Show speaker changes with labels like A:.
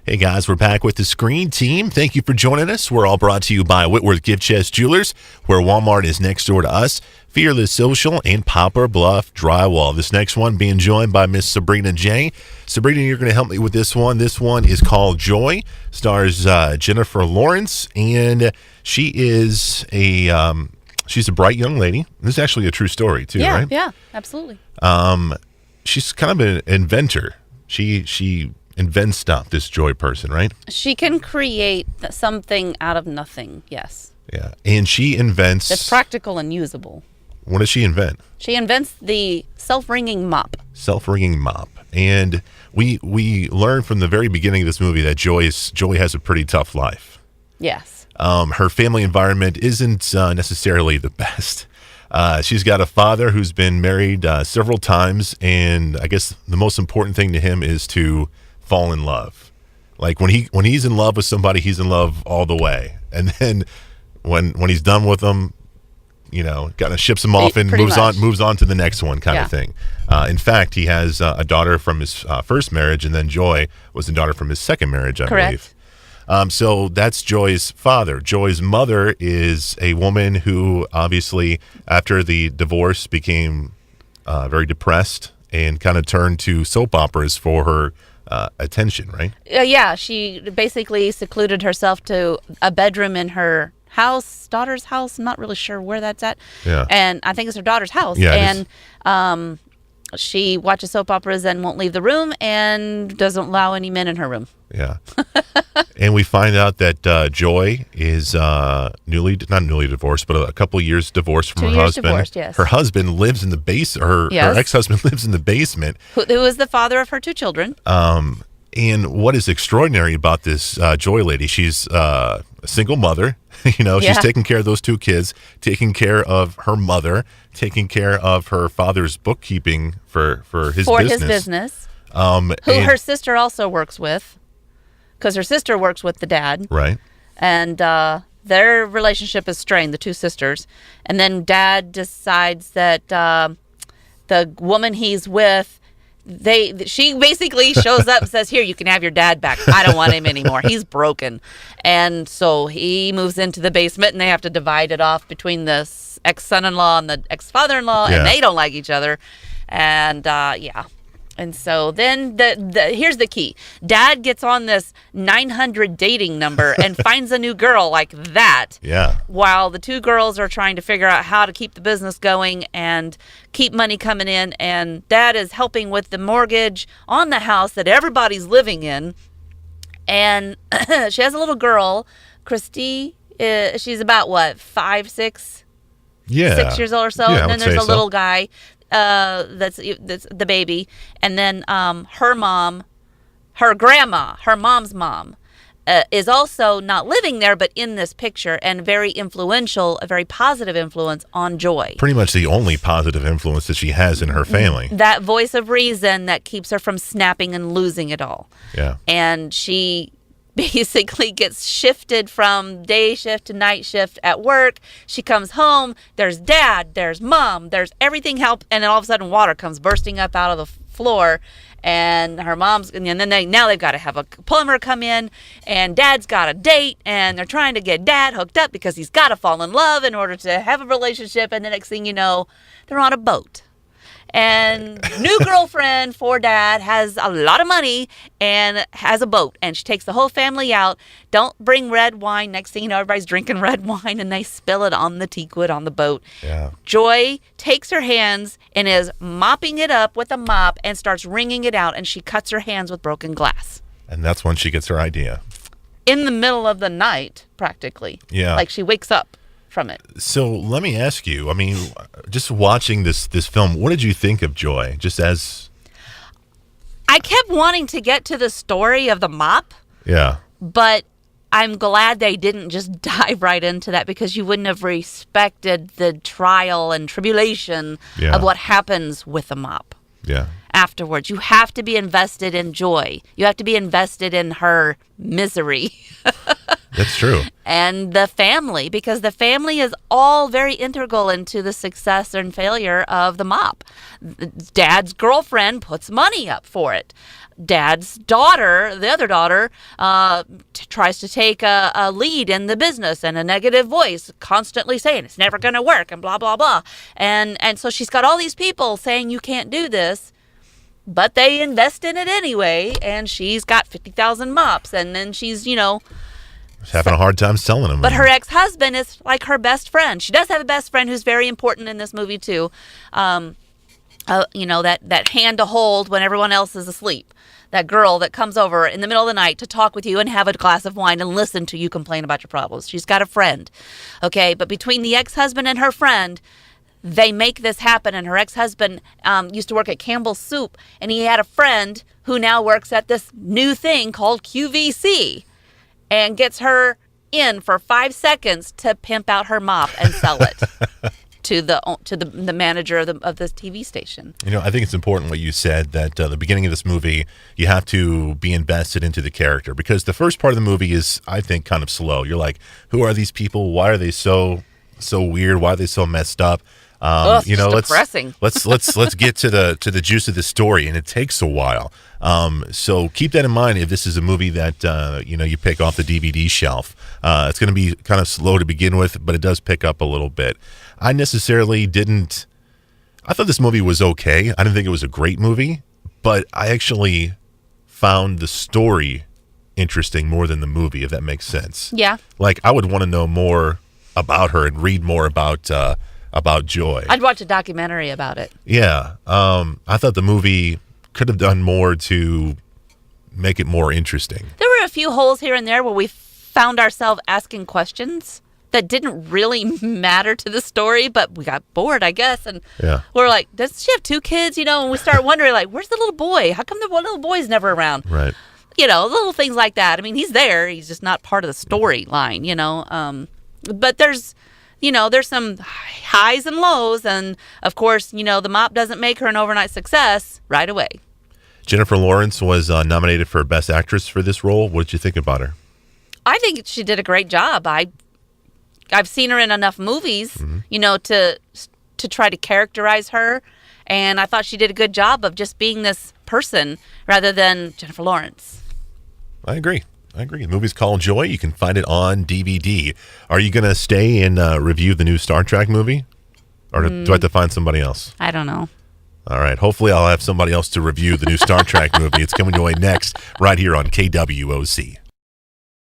A: Hey guys, we're back with the Screen Team. Thank you for joining us. We're all brought to you by Whitworth Gift Chest Jewelers, where Walmart is next door to us, Fearless Social, and Poplar, Bluff Drywall. This next one being joined by Miss Sabrina J. Sabrina, you're going to help me with this one. This one is called Joy, stars Jennifer Lawrence, and she is she's a bright young lady. This is actually a true story too, right?
B: Yeah, absolutely.
A: She's kind of an inventor. She invents stuff, this Joy person, right?
B: She can create something out of nothing, yes.
A: Yeah, and she invents...
B: It's practical and usable.
A: What does she invent?
B: She invents the self-wringing mop.
A: Self-wringing mop. And we learn from the very beginning of this movie that Joy has a pretty tough life.
B: Yes.
A: Her family environment isn't necessarily the best. She's got a father who's been married several times, and I guess the most important thing to him is to fall in love. Like when he's in love with somebody, he's in love all the way. And then when he's done with them, kind of ships them off and moves on to the next one kind of thing. In fact, he has a daughter from his first marriage, and then Joy was a daughter from his second marriage, I believe. So that's Joy's father. Joy's mother is a woman who obviously, after the divorce, became very depressed and kind of turned to soap operas for her attention, right?
B: Yeah, she basically secluded herself to a bedroom in her daughter's house. I'm not really sure where that's at.
A: Yeah.
B: And I think it's her daughter's house.
A: Yeah,
B: and she watches soap operas and won't leave the room and doesn't allow any men in her room.
A: Yeah. And we find out that Joy is not newly divorced, but a couple years divorced from her husband.
B: Divorced, yes.
A: Her husband lives in the basement. Her ex-husband lives in the basement.
B: Who is the father of her two children.
A: And what is extraordinary about this Joy lady, she's a single mother. She's taking care of those two kids, taking care of her mother, taking care of her father's bookkeeping for his business.
B: Who her sister also works with, because her sister works with the dad.
A: Right.
B: And their relationship is strained, the two sisters. And then dad decides that the woman he's with, she basically shows up and says, here, you can have your dad back. I don't want him anymore. He's broken. And so he moves into the basement, and they have to divide it off between the ex-son-in-law and the ex-father-in-law, and they don't like each other. And and so then here's the key. Dad gets on this 900 dating number and finds a new girl like that.
A: Yeah.
B: While the two girls are trying to figure out how to keep the business going and keep money coming in. And Dad is helping with the mortgage on the house that everybody's living in. And she has a little girl, Christy. She's about, 5, 6?
A: Yeah.
B: 6 years old or so.
A: Yeah,
B: and then there's a little guy. That's the baby, and then her mom's mom, is also not living there, but in this picture, and very influential, a very positive influence on Joy.
A: Pretty much the only positive influence that she has in her family.
B: That voice of reason that keeps her from snapping and losing it all.
A: Yeah,
B: and she basically gets shifted from day shift to night shift at work. She comes home, there's dad, there's mom, there's everything help, and then all of a sudden water comes bursting up out of the floor, and her mom's, and then now they've got to have a plumber come in, and dad's got a date, and they're trying to get dad hooked up because he's got to fall in love in order to have a relationship, and the next thing you know, they're on a boat. And new girlfriend for dad has a lot of money and has a boat, and she takes the whole family out. Don't bring red wine. Next thing you know, everybody's drinking red wine, and they spill it on the teakwood on the boat.
A: Yeah.
B: Joy takes her hands and is mopping it up with a mop and starts wringing it out, and she cuts her hands with broken glass.
A: And that's when she gets her idea.
B: In the middle of the night, practically.
A: Yeah.
B: Like she wakes up from it.
A: So let me ask you, just watching this film, what did you think of Joy? Just as...
B: I kept wanting to get to the story of the mop.
A: Yeah.
B: But I'm glad they didn't just dive right into that, because you wouldn't have respected the trial and tribulation of what happens with the mop.
A: Yeah.
B: Afterwards, you have to be invested in Joy. You have to be invested in her misery.
A: That's true.
B: And the family, because the family is all very integral into the success and failure of the mop. Dad's girlfriend puts money up for it. dad's daughter, the other daughter, tries to take a lead in the business, and a negative voice constantly saying it's never going to work and blah, blah, blah. And so she's got all these people saying you can't do this, but they invest in it anyway. And she's got 50,000 mops, and then she's,
A: having a hard time selling them.
B: But her ex-husband is like her best friend. She does have a best friend who's very important in this movie too. That hand to hold when everyone else is asleep. That girl that comes over in the middle of the night to talk with you and have a glass of wine and listen to you complain about your problems. She's got a friend. Okay, but between the ex-husband and her friend, they make this happen. And her ex-husband used to work at Campbell's Soup, and he had a friend who now works at this new thing called QVC, and gets her in for 5 seconds to pimp out her mop and sell it to the manager of this TV station.
A: I think it's important what you said, that the beginning of this movie, you have to be invested into the character, because the first part of the movie is, I think, kind of slow. You're like, who are these people? Why are they so weird? Why are they so messed up?
B: Depressing.
A: Let's get to the juice of the story, and it takes a while. So keep that in mind if this is a movie that you pick off the DVD shelf. It's going to be kind of slow to begin with, but it does pick up a little bit. I necessarily didn't. I thought this movie was okay. I didn't think it was a great movie, but I actually found the story interesting more than the movie, if that makes sense.
B: Yeah.
A: Like, I would want to know more about her and read more about Joy.
B: I'd watch a documentary about it.
A: Yeah. I thought the movie could have done more to make it more interesting.
B: There were a few holes here and there where we found ourselves asking questions that didn't really matter to the story, but we got bored, I guess. And we're like, does she have 2 kids? And we start wondering, like, where's the little boy? How come the little boy's never around?
A: Right.
B: Little things like that. I mean, he's there. He's just not part of the storyline, But there's some highs and lows. And, of course, the mop doesn't make her an overnight success right away.
A: Jennifer Lawrence was nominated for Best Actress for this role. What did you think about her?
B: I think she did a great job. I've seen her in enough movies, to try to characterize her. And I thought she did a good job of just being this person rather than Jennifer Lawrence.
A: I agree. The movie's called Joy. You can find it on DVD. Are you going to stay and review the new Star Trek movie? Or do I have to find somebody else?
B: I don't know.
A: All right. Hopefully I'll have somebody else to review the new Star Trek movie. It's coming your way next, right here on KWOC.